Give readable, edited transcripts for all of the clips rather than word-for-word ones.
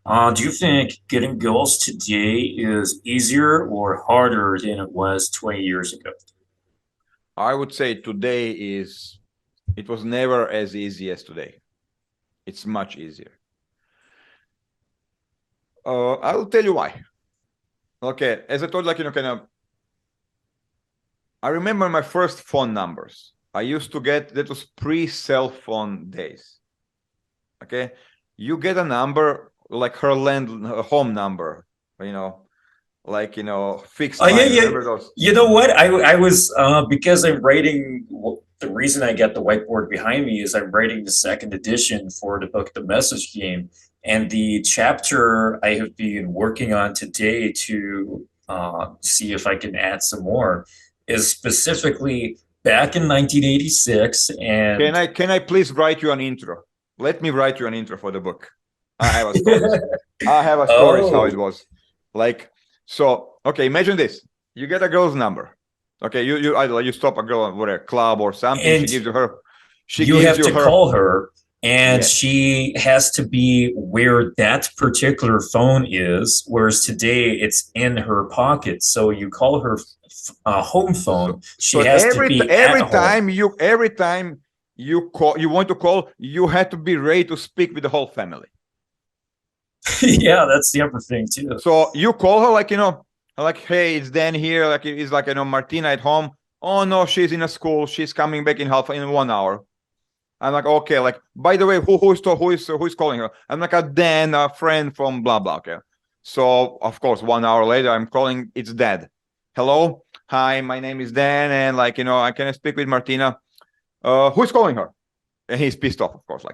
Do you think getting girls today is easier or harder than it was 20 years ago? I would say today it was never as easy as today. It's much easier. I'll tell you why. Okay, as I told, I remember my first phone numbers. I used to get, that was pre-cell phone days. Okay, you get a number like her home number, you know, fixed Oh yeah, line. yeah. Remember those? You know what? I was because I'm writing. The reason I got the whiteboard behind me is I'm writing the second edition for the book, The Message Game, and the chapter I have been working on today to see if I can add some more is specifically back in 1986, Can and I can I please write you an intro? Let me write you an intro for the book. I have a stories. I have a stories how it oh, was. Like so. Okay, imagine this. You get a girl's number. Okay, you either you stop a girl at a club or something. She and gives you her. She you gives have you to her. call her, and Yes. she has to be where that particular phone is, whereas today it's in her pocket. So you call her home phone, she So has to be at home. every time you call you want to call, you had to be ready to speak with the whole family. Yeah, that's the other thing too. So you call her like hey, it's Dan here. Like it's like Martina at home. Oh no, she's in a school. She's coming back in 1 hour. I'm like, okay, like by the way, who is calling her? I'm like a Dan, a friend from blah blah. Okay. So of course, 1 hour later, I'm calling, it's Dad. Hello, hi, my name is Dan, and I can speak with Martina. Who's calling her? And he's pissed off, of course,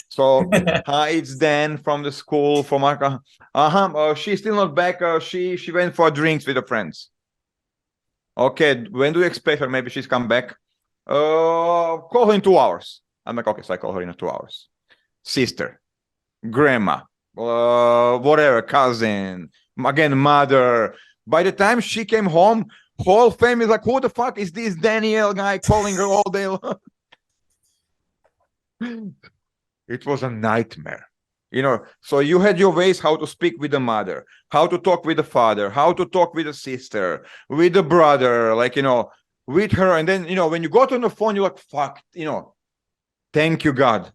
So, hi, it's Dan from the school from Marca. She's still not back. She went for drinks with her friends. Okay, when do you expect her? Maybe she's come back. Call her in 2 hours. I'm like, okay, so I call her in 2 hours. Sister, grandma, whatever, cousin, again, mother. By the time she came home, whole family is like, who the fuck is this Daniel guy calling her all day long? It was a nightmare. So you had your ways how to speak with the mother, how to talk with the father, how to talk with the sister, with the brother, with her. And then, when you got on the phone, you're like, fuck, thank you, God.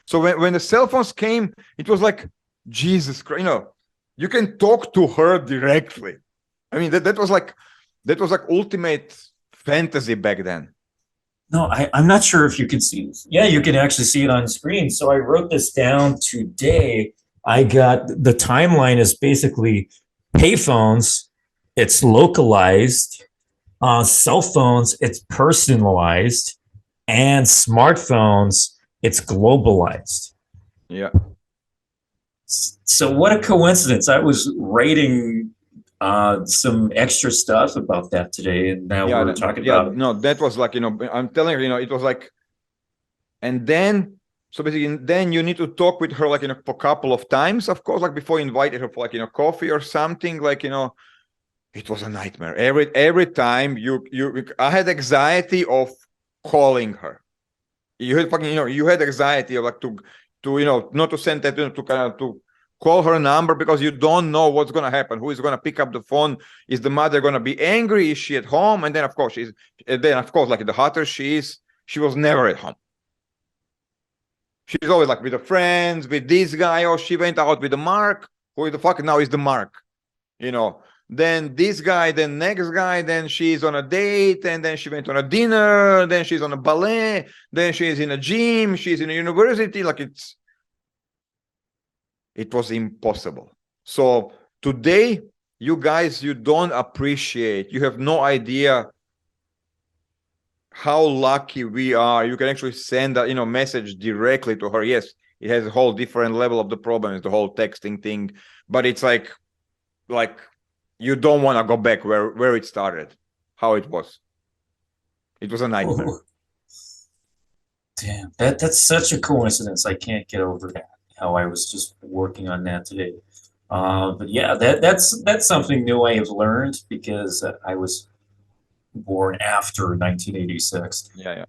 So when the cell phones came, it was like, Jesus Christ, you can talk to her directly. I mean, that was like ultimate fantasy back then. No, I'm not sure if you can see this. Yeah, you can actually see it on screen. So I wrote this down today. I got the timeline is basically payphones, it's localized, cell phones, it's personalized, and smartphones, it's globalized. Yeah. So what a coincidence! I was writing some extra stuff about that today, and now Yeah, we're talking yeah, about no, that was like, I'm telling you, it was like, and then, so basically, then you need to talk with her, for a couple of times, of course, like before you invited her for, coffee or something, it was a nightmare. Every time I had anxiety of calling her. You had fucking, you had anxiety of not to send that, to kind of to call her number because you don't know what's gonna happen. Who is gonna pick up the phone? Is the mother gonna be angry? Is she at home? And then of course like the hotter she is, she was never at home. She's always like with her friends, with this guy, or she went out with the Mark. Who the fuck now is the Mark? You know, then this guy, then next guy, then she's on a date, and then she went on a dinner, then she's on a ballet, then she's in a gym, she's in a university. It was impossible. So today, you guys, you don't appreciate, you have no idea how lucky we are. You can actually send a message directly to her. Yes, it has a whole different level of the problem, it's the whole texting thing, but it's like you don't want to go back where it started, how it was. It was a nightmare. oh, damn, that's such a coincidence. I can't get over that. How I was just working on that today. But yeah, that's something new I have learned because I was born after 1986. Yeah, yeah.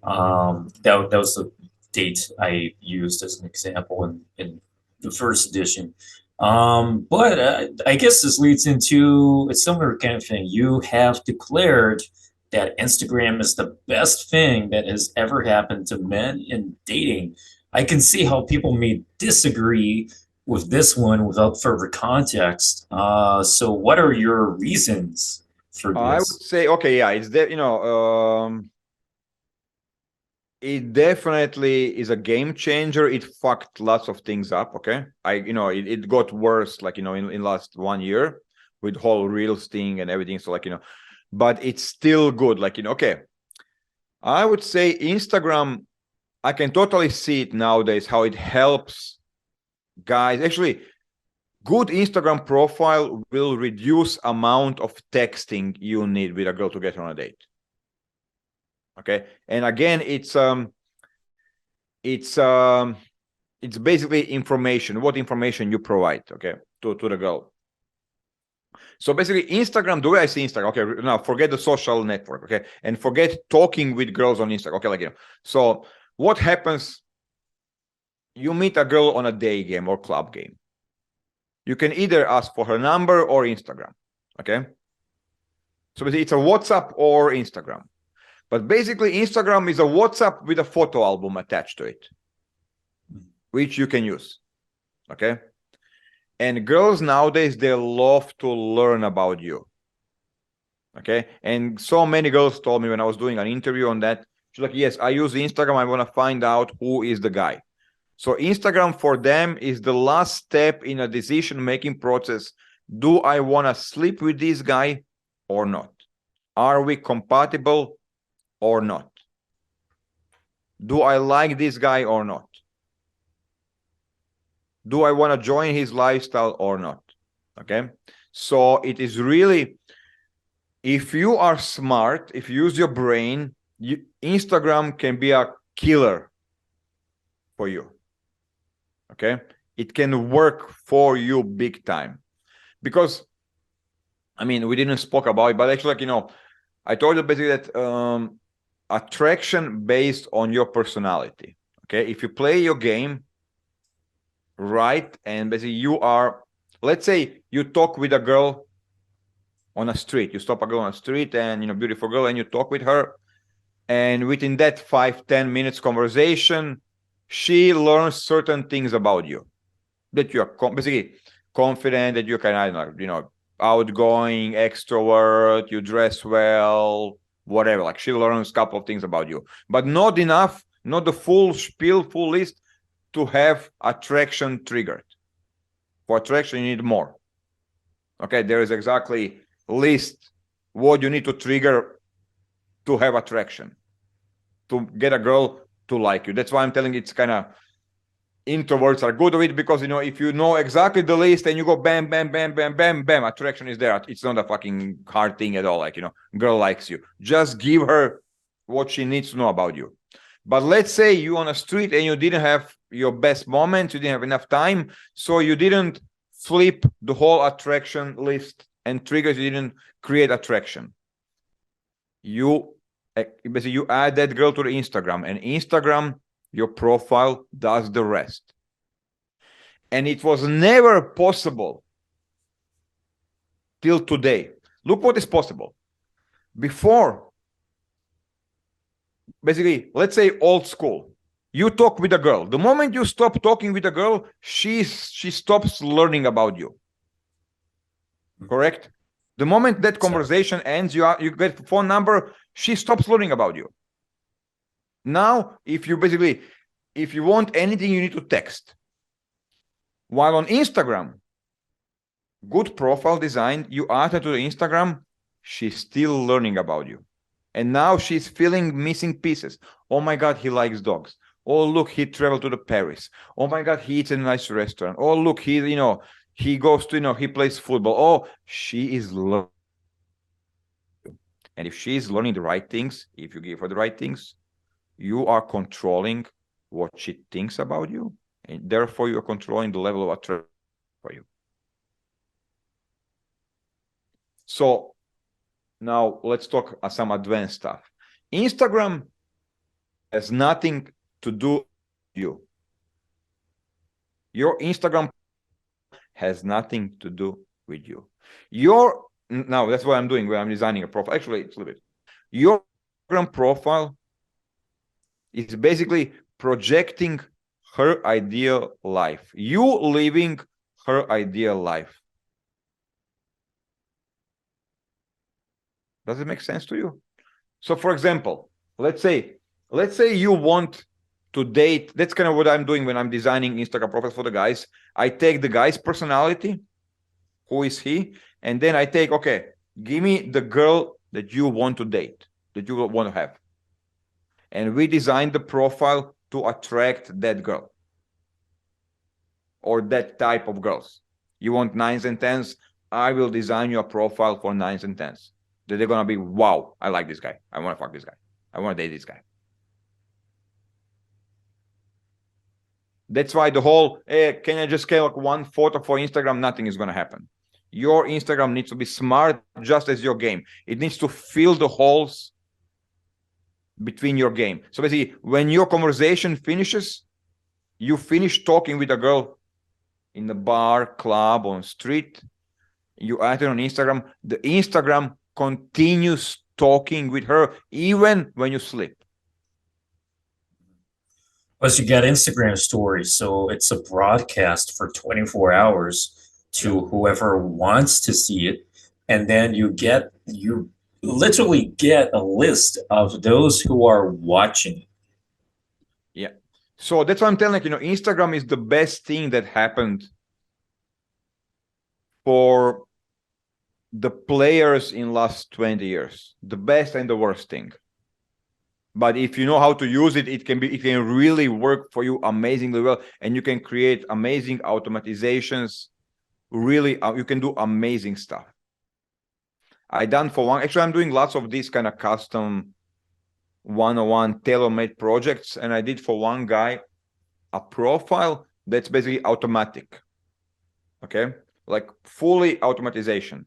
That was the date I used as an example in the first edition. But I guess this leads into a similar kind of thing. You have declared that Instagram is the best thing that has ever happened to men in dating. I can see how people may disagree with this one without further context. So what are your reasons for I would this? say, okay, yeah, it's that, it definitely is a game changer. It fucked lots of things up. Okay. It got worse, like, in last 1 year with whole reels thing and everything. So, like, but it's still good. Like, okay. I would say Instagram, I can totally see it nowadays, how it helps guys. Actually, good Instagram profile will reduce amount of texting you need with a girl to get on a date. Okay. And again, it's basically information, what information you provide, okay, to the girl. So basically Instagram, the way I see Instagram, okay, now forget the social network, okay, and forget talking with girls on Instagram, okay, like, so what happens, you meet a girl on a day game or club game, you can either ask for her number or Instagram, okay, so basically it's a WhatsApp or Instagram, but basically Instagram is a WhatsApp with a photo album attached to it, which you can use, okay. And girls nowadays, they love to learn about you. Okay. And so many girls told me when I was doing an interview on that, she's like, yes, I use Instagram. I want to find out who is the guy. So Instagram for them is the last step in a decision-making process. Do I want to sleep with this guy or not? Are we compatible or not? Do I like this guy or not? Do I want to join his lifestyle or not? Okay. So it is really, if you are smart, if you use your brain, Instagram can be a killer for you. Okay. It can work for you big time. Because, I mean, we didn't spoke about it, but actually, like, I told you basically that attraction based on your personality. Okay. If you play your game right, and basically you are, let's say you talk with a girl on a street, you stop a girl on a street and, beautiful girl, and you talk with her, and within that 5-10 minutes conversation, she learns certain things about you, that you are basically confident, that you're kind of, outgoing, extrovert, you dress well, whatever. Like, she learns a couple of things about you, but not enough, not the full spiel, full list to have attraction triggered. For attraction, you need more. Okay, there is exactly list what you need to trigger to have attraction, to get a girl to like you. That's why I'm telling you, it's kind of, introverts are good with it, because if you know exactly the list and you go bam, bam, bam, bam, bam, bam, attraction is there. It's not a fucking hard thing at all. Like, girl likes you. Just give her what she needs to know about you. But let's say you on a street and you didn't have your best moment, you didn't have enough time, so you didn't flip the whole attraction list and triggers, you didn't create attraction. You basically you add that girl to the Instagram, and Instagram, your profile, does the rest. And it was never possible till today. Look what is possible. Before, basically, let's say old school, you talk with a girl. The moment you stop talking with a girl, she stops learning about you. Correct? The moment that conversation ends, you get phone number, she stops learning about you. Now, if you want anything, you need to text. While on Instagram, good profile design, you add her to the Instagram, she's still learning about you. And now she's feeling missing pieces. Oh my God, he likes dogs. Oh, look, he traveled to Paris. Oh my God, he eats in a nice restaurant. Oh, look, he goes to, he plays football. Oh, she is learning. And if she's learning the right things, if you give her the right things, you are controlling what she thinks about you. And therefore, you're controlling the level of attraction for you. So now let's talk some advanced stuff. Instagram has nothing to do with you. Your Instagram has nothing to do with you. Now that's what I'm doing when I'm designing a profile. Actually, it's a little bit. Your Instagram profile is basically projecting her ideal life. You living her ideal life. Does it make sense to you? So, for example, let's say you want to date. That's kind of what I'm doing when I'm designing Instagram profiles for the guys. I take the guy's personality, who is he, and then I take, okay, give me the girl that you want to date, that you want to have. And we design the profile to attract that girl or that type of girls. You want 9s and 10s, I will design you a profile for 9s and 10s. That they're gonna be, wow, I like this guy. I want to fuck this guy. I want to date this guy. That's why the whole, hey, can I just get like one photo for Instagram? Nothing is gonna happen. Your Instagram needs to be smart, just as your game. It needs to fill the holes between your game. So basically, when your conversation finishes, you finish talking with a girl in the bar, club, on street, you add it on Instagram, the Instagram continues talking with her even when you sleep. Plus, you got Instagram stories, so it's a broadcast for 24 hours to whoever wants to see it, and then you literally get a list of those who are watching. Yeah. So that's why I'm telling you, Instagram is the best thing that happened for the players in last 20 years. The best and the worst thing. But if you know how to use it, it can really work for you amazingly well, and you can create amazing automatizations. Really, you can do amazing stuff. Actually, I'm doing lots of these kind of custom one-on-one tailor-made projects, and I did for one guy a profile that's basically automatic. Okay, like fully automatization.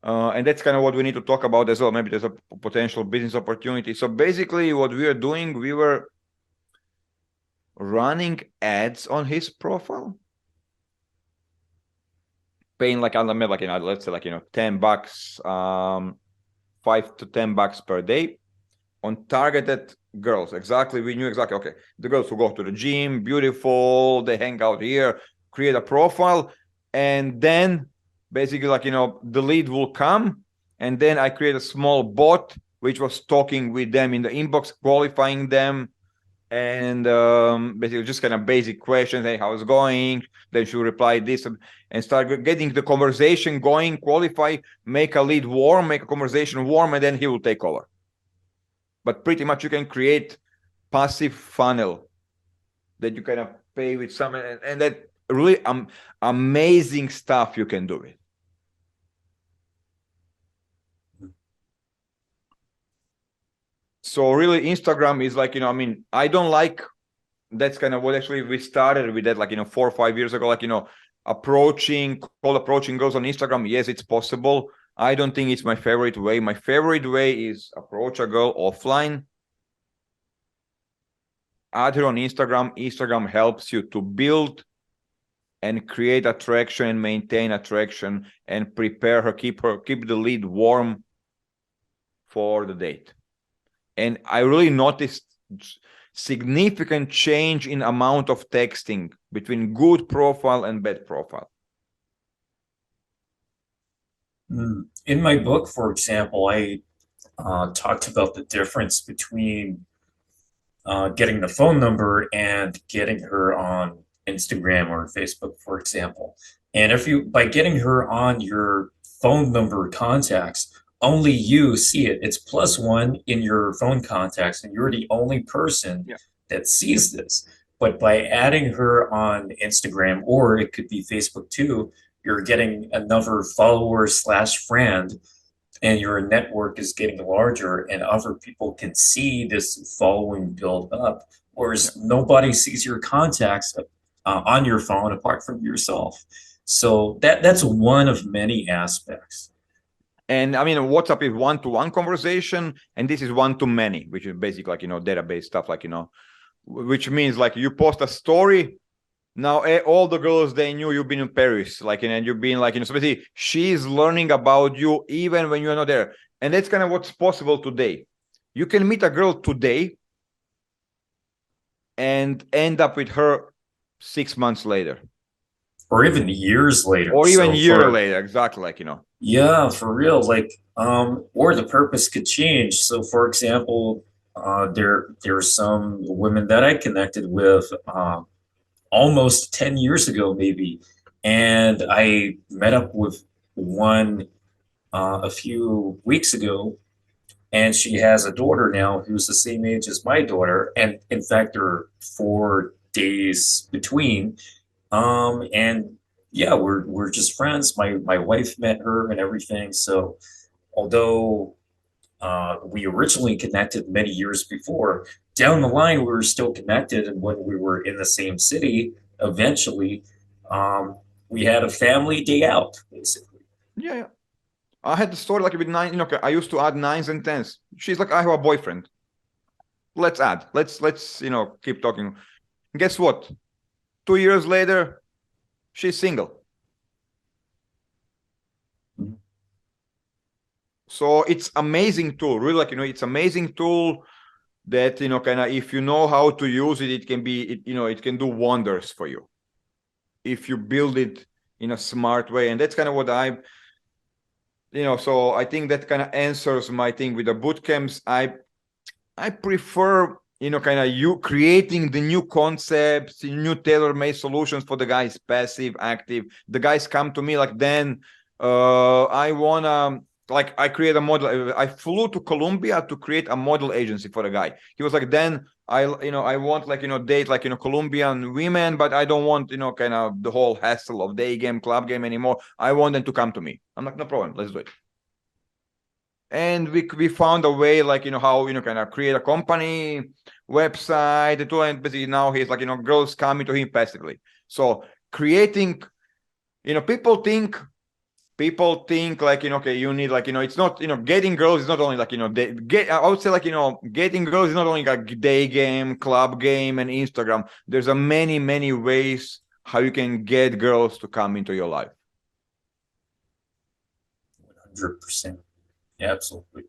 And that's kind of what we need to talk about as well. Maybe there's a potential business opportunity. So basically what we are doing, we were running ads on his profile, paying like, let's say $10, $5 to $10 per day on targeted girls. Exactly. We knew exactly, okay, the girls who go to the gym, beautiful, they hang out here, create a profile, and then basically the lead will come, and then I create a small bot which was talking with them in the inbox, qualifying them, and basically just kind of basic questions. Hey, how's it going? Then she'll reply this and start getting the conversation going, qualify, make a lead warm, make a conversation warm, and then he will take over. But pretty much you can create passive funnel that you kind of pay with some, and that really amazing stuff you can do it. So really Instagram is like, I don't like, that's kind of what actually we started with that, 4 or 5 years ago, approaching girls on Instagram. Yes, it's possible. I don't think it's my favorite way. My favorite way is approach a girl offline, add her on Instagram. Instagram helps you to build and create attraction and maintain attraction and prepare her, keep the lead warm for the date. And I really noticed significant change in amount of texting between good profile and bad profile. In my book, for example, I talked about the difference between getting the phone number and getting her on Instagram or Facebook, for example. And by getting her on your phone number contacts, only you see it. It's +1 in your phone contacts, and you're the only person that sees this. But by adding her on Instagram, or it could be Facebook too, you're getting another follower/friend, and your network is getting larger, and other people can see this following build up, whereas nobody sees your contacts on your phone apart from yourself. So that's one of many aspects. And WhatsApp is one-to-one conversation, and this is one-to-many, which is basically database stuff, which means you post a story, Now all the girls, they knew you've been in Paris, like, and you've been like, so basically she's learning about you even when you're not there. And that's kind of what's possible today. You can meet a girl today and end up with her 6 months later. Or even years later. Or even So year later, exactly, like, yeah, for real. Like, or the purpose could change. So, for example, there's some women that I connected with almost 10 years ago, maybe, and I met up with one a few weeks ago, and she has a daughter now who's the same age as my daughter, and in fact, there are 4 days between. And yeah, we're just friends. My wife met her and everything. So although we originally connected many years before, down the line we were still connected, and when we were in the same city, eventually, um, we had a family day out, basically. yeah. I had the story like with 9, I used to add 9s and 10s. She's like, I have a boyfriend. Let's add. Let's keep talking. Guess what? 2 years later, she's single. Mm-hmm. So it's amazing tool. Really, like, it's amazing tool that, kind of, if you know how to use it, it can be, it can do wonders for you if you build it in a smart way. And that's kind of what so I think that kind of answers my thing with the boot camps. I prefer, kind of you creating the new concepts, new tailor-made solutions for the guys, passive, active. The guys come to me like, then I wanna, like, I create a model. I flew to Colombia to create a model agency for the guy. He was like, then I want, like, date, like, Colombian women, but I don't want, kind of the whole hassle of day game, club game anymore. I want them to come to me. I'm like, no problem, let's do it. And we found a way, like, how, kind of create a company website, and basically now he's like, girls coming to him passively. So creating, people think like, okay, you need, like, it's not, getting girls is not only like, I would say, like, getting girls is not only like day game, club game, and Instagram. There's a many ways how you can get girls to come into your life. 100%. Absolutely.